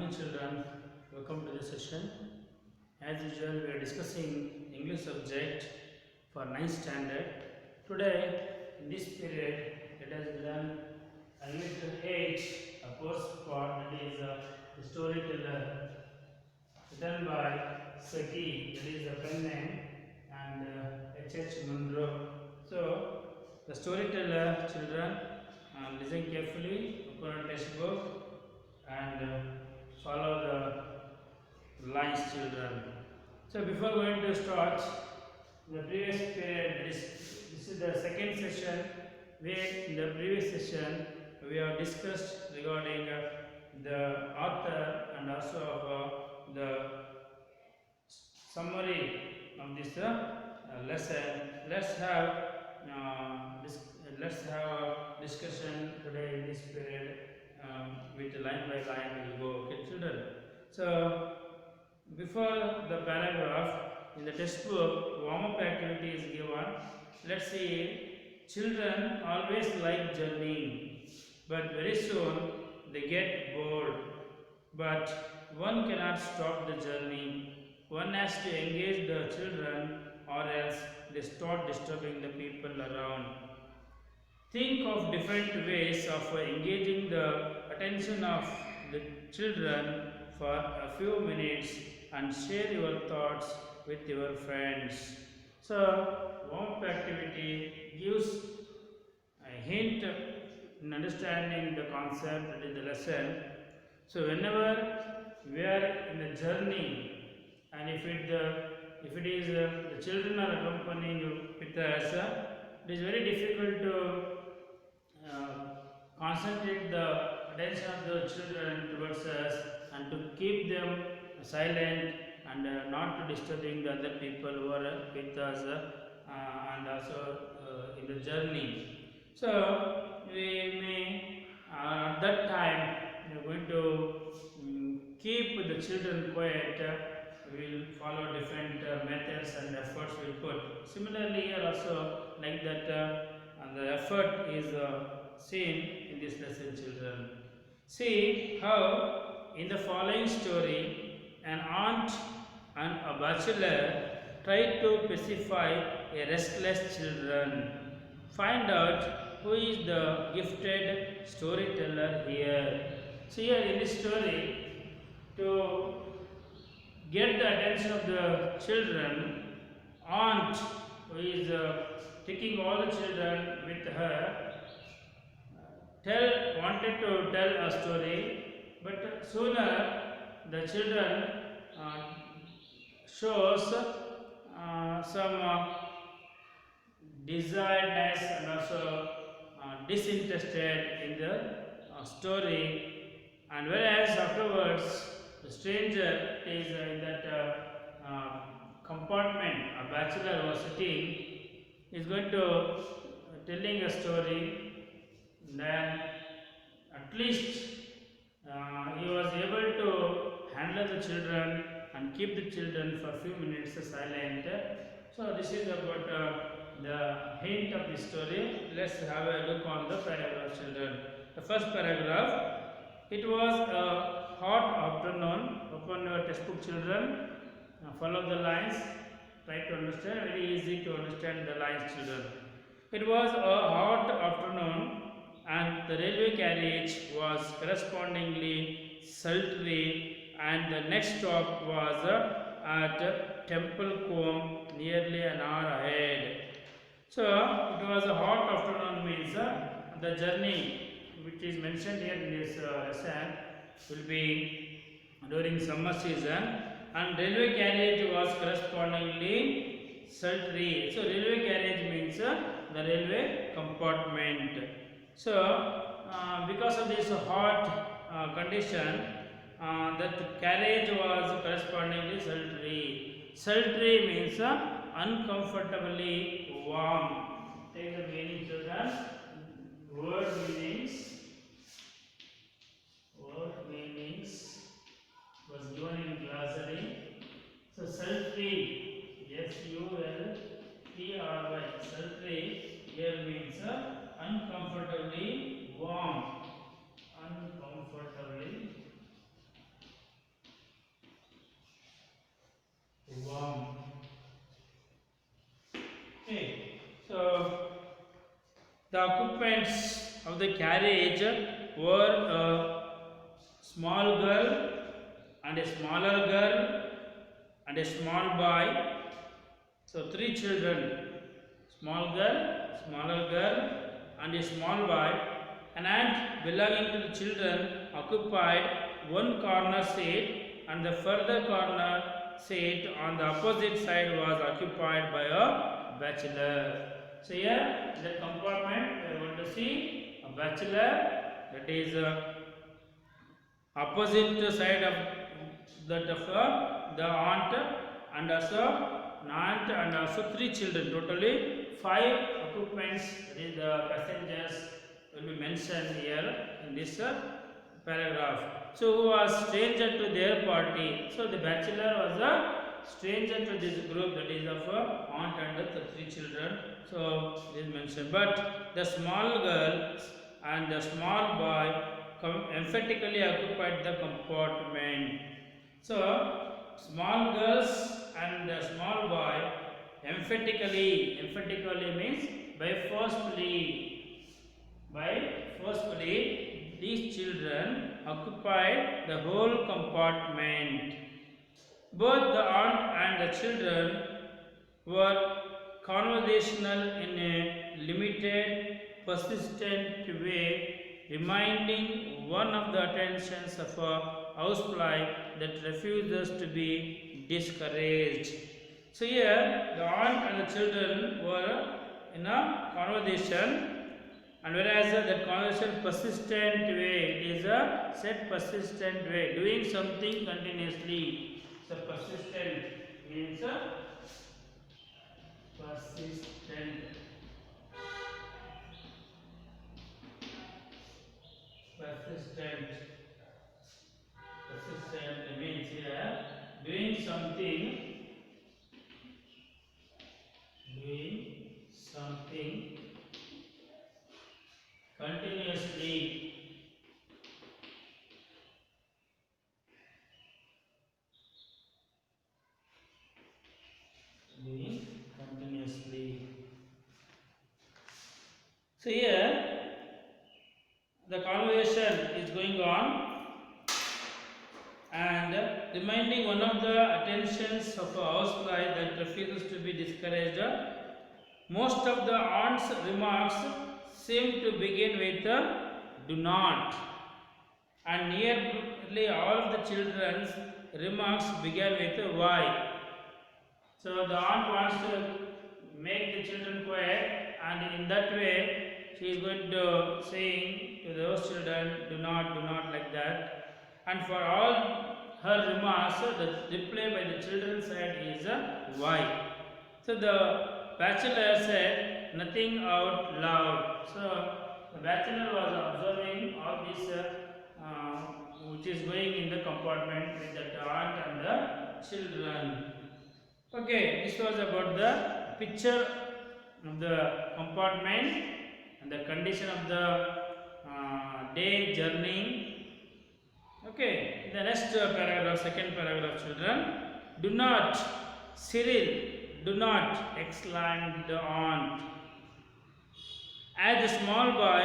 morning children, welcome to the session. As usual, we are discussing English subject for 9th standard. Today, in this period, let us learn Unit 8, a course part that is the storyteller, written by Saki, that is the pen name, and H.H. Munro. So, the storyteller children, listen carefully, open a textbook and follow the lines children. So before going to start the previous period, this is the second session where in the previous session we have discussed regarding the author and also the summary of this lesson. Let's have a discussion today in this period with line by line we will go. Okay, children. So before the paragraph in the textbook, warm-up activity is given. Let's see. Children always like journeying, but very soon they get bored. But one cannot stop the journey. One has to engage the children, or else they start disturbing the people around. Think of different ways of engaging the attention of the children for a few minutes and share your thoughts with your friends. So, warm-up activity gives a hint in understanding the concept that is the lesson. So, whenever we are in a journey, and if it is the children are accompanying you with us, it is very difficult to concentrate the attention of the children towards us and to keep them silent and not disturbing the other people who are with us and also in the journey. So we may at that time we are going to keep the children quiet. We will follow different methods and efforts we put. Similarly, here also like that, the effort is seen in this lesson, children. See how in the following story, an aunt and a bachelor try to pacify a restless children. Find out who is the gifted storyteller here. So here in this story, to get the attention of the children, aunt who is taking all the children with her wanted to tell a story, but sooner the children shows some desiredness and also disinterested in the story, and whereas afterwards the stranger is in that compartment, a bachelor was sitting, is going to telling a story. Then at least he was able to handle the children and keep the children for a few minutes silent. So this is about the hint of the story. Let's have a look on the paragraph, children. The first paragraph. It was a hot afternoon. Open your textbook, children. Follow the lines. Try to understand. Very easy to understand the lines, children. It was a hot afternoon, and the railway carriage was correspondingly sultry, and the next stop was at Templecombe, nearly an hour ahead. So it was a hot afternoon means the journey which is mentioned here in this lesson will be during summer season, and railway carriage was correspondingly sultry. So railway carriage means the railway compartment. So because of this hot condition, that carriage was correspondingly sultry. Sultry means uncomfortably warm. Take the meaning, children. Word meanings was given in glossary. So sultry, S-U-L-T-R-Y, sultry here means uncomfortably warm. Uncomfortably So the occupants of the carriage were a small girl and a smaller girl and a small boy. So three children, small girl, smaller girl, and a small boy. An aunt belonging to the children occupied one corner seat, and the further corner seat on the opposite side was occupied by a bachelor. So here in the compartment we are going to see a bachelor, that is opposite side of that of the aunt, and also an aunt and also three children, totally five occupants, that is the passengers will be mentioned here in this paragraph. So who was stranger to their party? So the bachelor was a stranger to this group, that is of aunt and the three children. So this is mentioned, but the small girl and the small boy emphatically occupied the compartment. So small girls and the small boy emphatically means by forcefully these children occupied the whole compartment. Both the aunt and the children were conversational in a limited, persistent way, reminding one of the attentions of a housefly that refuses to be discouraged. So here the aunt and the children were in a conversation, and whereas that conversation persistent way, it is a set persistent way, doing something continuously. So persistent means persistent. Persistent. Persistent means here doing something continuously. Doing continuously. So here the conversation is going on and reminding one of the attentions of a housefly that refuses to be discouraged. Most of the aunt's remarks seem to begin with do not, and nearly all of the children's remarks began with why. So the aunt wants to make the children quiet, and in that way she is going to saying to those children, do not like that. And for all her remarks, the reply by the children's side is why. So the bachelor said nothing out loud. So the bachelor was observing all this which is going in the compartment with the aunt and the children. Okay, this was about the picture of the compartment and the condition of the day journey. Okay, the next paragraph, second paragraph, children. Do not, Cyril, do not, exclaimed the aunt. As the small boy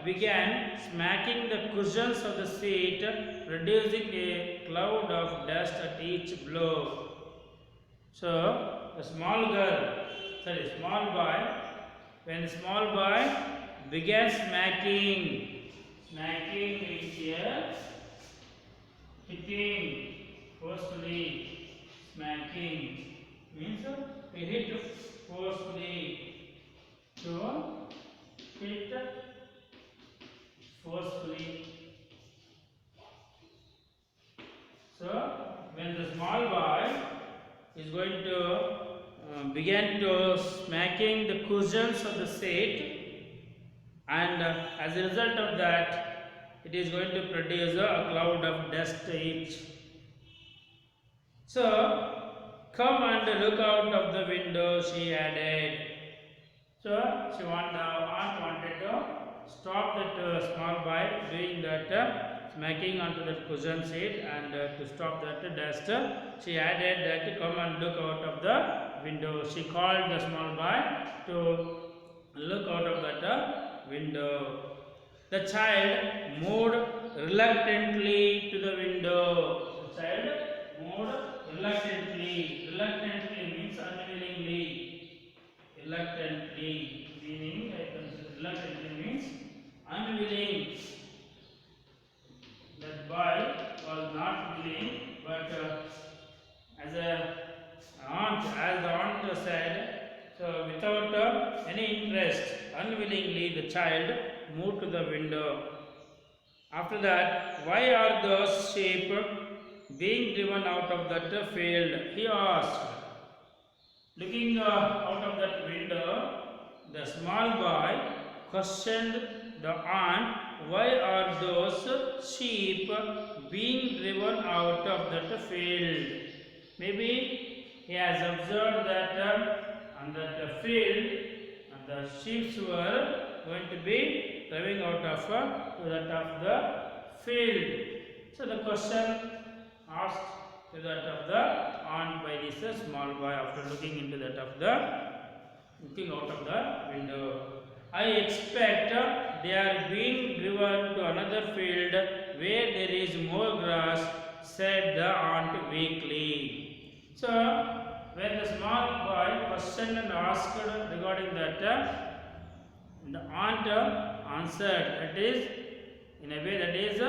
began smacking the cushions of the seat, producing a cloud of dust at each blow. So the small boy, when the small boy began smacking means here hitting forcefully, smacking means to hit forcefully, to hit forcefully. So when the small boy is going to begin to smacking the cushions of the seat, and as a result of that it is going to produce a cloud of dust each. So come and look out of the window, she added. So aunt wanted to stop that small boy doing that smacking onto the cushion seat, and to stop that dust, she added that come and look out of the window. She called the small boy to look out of that window. The child moved reluctantly to the window. The child moved reluctantly. Reluctantly means unwillingly. Reluctantly meaning I consider reluctantly means unwilling. That boy was not willing, but as as the aunt said, so without any interest, unwillingly the child moved to the window. After that, why are those sheep being driven out of that field? He asked. Looking out of that window, the small boy questioned the aunt, why are those sheep being driven out of that field? Maybe he has observed that on that field, the sheep were going to be driving out of to that of the field. So the question asked to that of the aunt by this small boy after looking into that of the looking out of the window. I expect they are being driven to another field where there is more grass, said the aunt weakly. So when the small boy questioned and asked regarding that, the aunt answered, that is in a way that is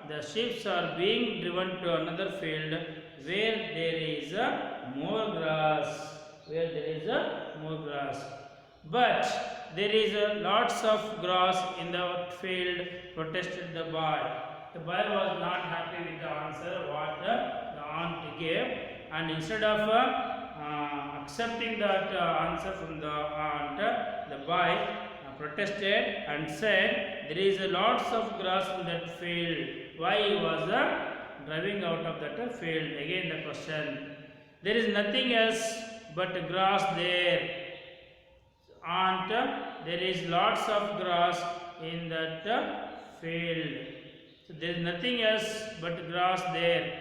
the sheep are being driven to another field where there is more grass, where there is more grass, but there is lots of grass in the field, protested the boy. The boy was not happy with the answer what the aunt gave, and instead of accepting that answer from the aunt, the boy protested and said, there is lots of grass in that field. Why he was driving out of that field? Again the question. There is nothing else but grass there. Aunt, there is lots of grass in that field. So there is nothing else but grass there.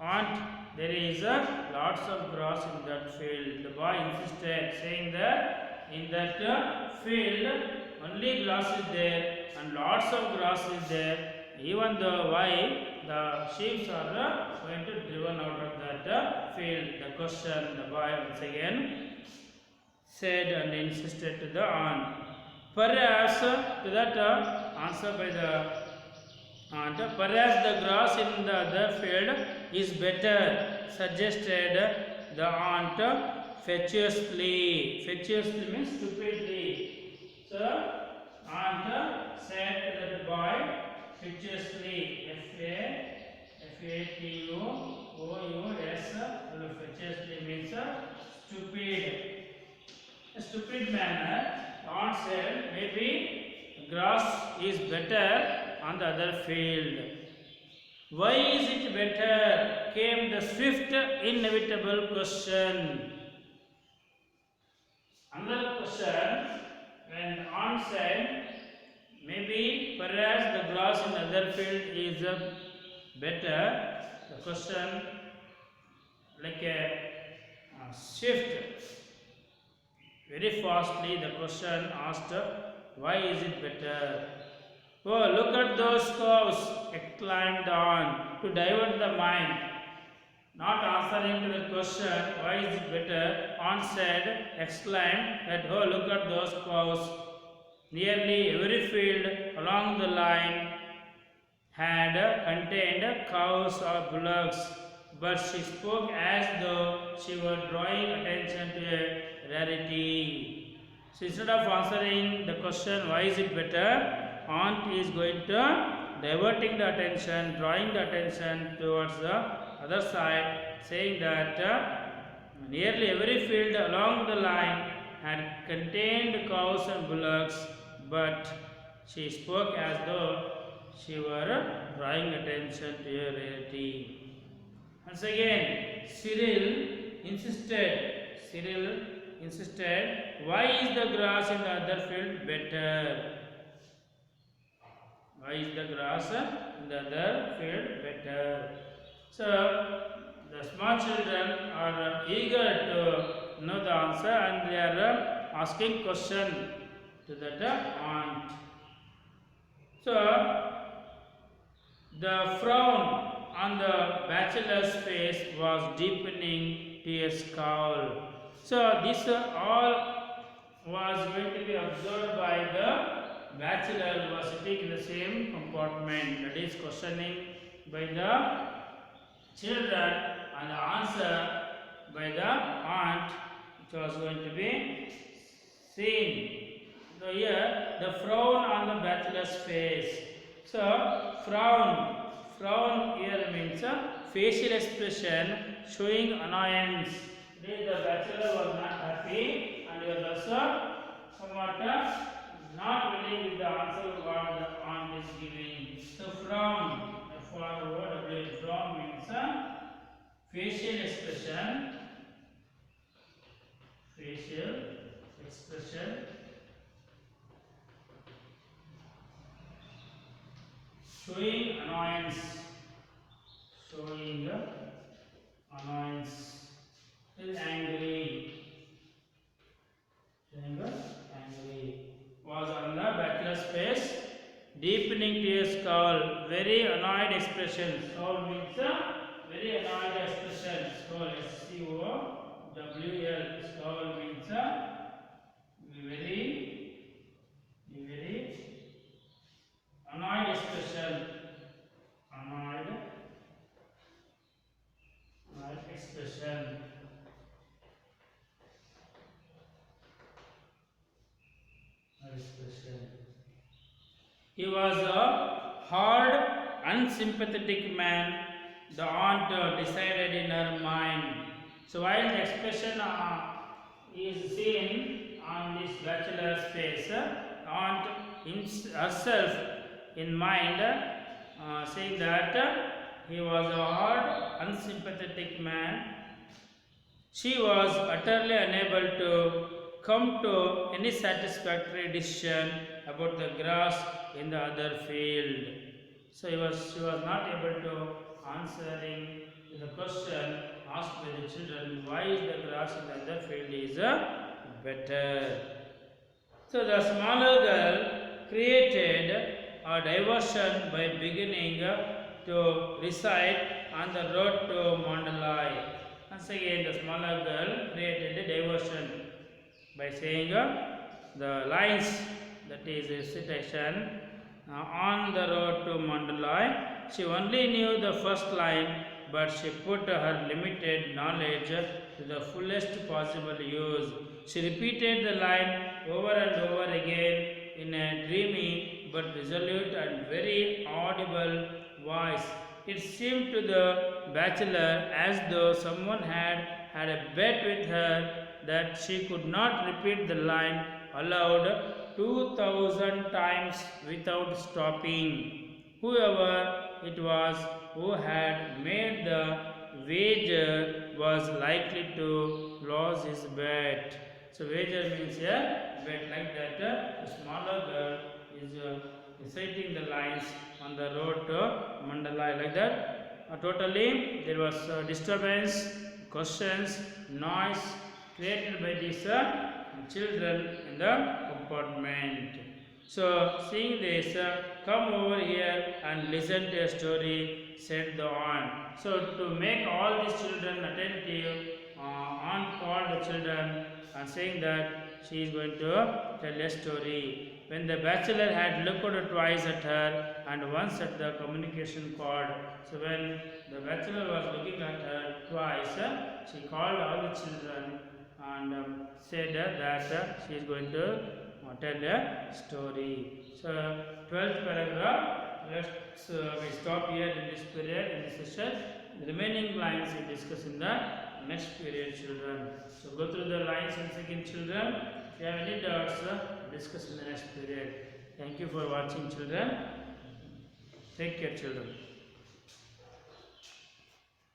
Aunt, there is lots of grass in that field. The boy insisted, saying that in that field only grass is there and lots of grass is there. Even though why the sheep are going to be driven out of that field. The question the boy once again said and insisted to the aunt. Perhaps to that answer by the aunt, perhaps the grass in the other field is better, suggested the aunt fatuously. Fatuously means stupidly. So, aunt said to the boy fatuously. F-A-T-U-O-U-S. Fatuously means stupid. A stupid manner, aunt said, maybe grass is better on the other field. Why is it better? Came the swift, inevitable question. Another question, when aunt said, maybe perhaps the grass in the other field is better, the question like a shift. Very fastly the question asked, why is it better? Oh, look at those cows, exclaimed on, to divert the mind. Not answering to the question, why is it better, Aunt said, exclaimed that, oh, look at those cows. Nearly every field along the line had contained cows or bullocks, but she spoke as though she were drawing attention to a rarity. So instead of answering the question, why is it better, aunt is going to diverting the attention, drawing the attention towards the other side, saying that nearly every field along the line had contained cows and bullocks, but she spoke as though she were drawing attention to a rarity. Once again, Cyril insisted, why is the grass in the other field better? Why is the grass in the other field better? So, the small children are eager to know the answer, and they are asking question to that aunt. So the frown on the bachelor's face was deepening to a scowl. So this all was going to be observed by the bachelor who was sitting in the same compartment. That is questioning by the children and the answer by the aunt, which was going to be seen. So here the frown on the bachelor's face. So frown here means a facial expression showing annoyance. Today the bachelor was not happy and he was also somewhat not willing with the answer what the aunt is giving. So frown, frown means a facial expression, showing annoyance, is angry, was on the bachelor's face, deepening to a scowl, very annoyed expression. Scowl means a very annoyed expression. Scowl, SCOWL. Scowl means a very annoyed expression. He was a hard, unsympathetic man, the aunt decided in her mind. So while the expression is seen on this bachelor's face, aunt herself in mind saying that he was a hard, unsympathetic man. She was utterly unable to come to any satisfactory decision about the grass in the other field. So she was not able to answering the question asked by the children, why is the grass in the other field is better. So the smaller girl created a diversion by beginning to recite on the road to Mandalay. Once again, the smaller girl created a diversion by saying the lines, that is a citation, on the road to Mandalay. She only knew the first line, but she put her limited knowledge to the fullest possible use. She repeated the line over and over again in a dreamy but resolute and very audible voice. It seemed to the bachelor as though someone had a bet with her that she could not repeat the line aloud 2000 times without stopping. Whoever it was who had made the wager was likely to lose his bet. So wager means a bet, like that. The smaller girl is reciting the lines on the road to Mandalay, like that. Totally there was disturbance, questions, noise created by these children in the compartment. So seeing this, come over here and listen to a story, said the aunt. So to make all these children attentive, aunt called the children and saying that she is going to tell a story. When the bachelor had looked twice at her and once at the communication cord, so when the bachelor was looking at her twice, she called all the children and said that she is going to tell a story. So 12th paragraph, let's we stop here in this period, in this session. The remaining lines we discuss in the next period, children. So go through the lines once again, children. If you have any doubts, discuss in the next period. Thank you for watching, children. Take care, children.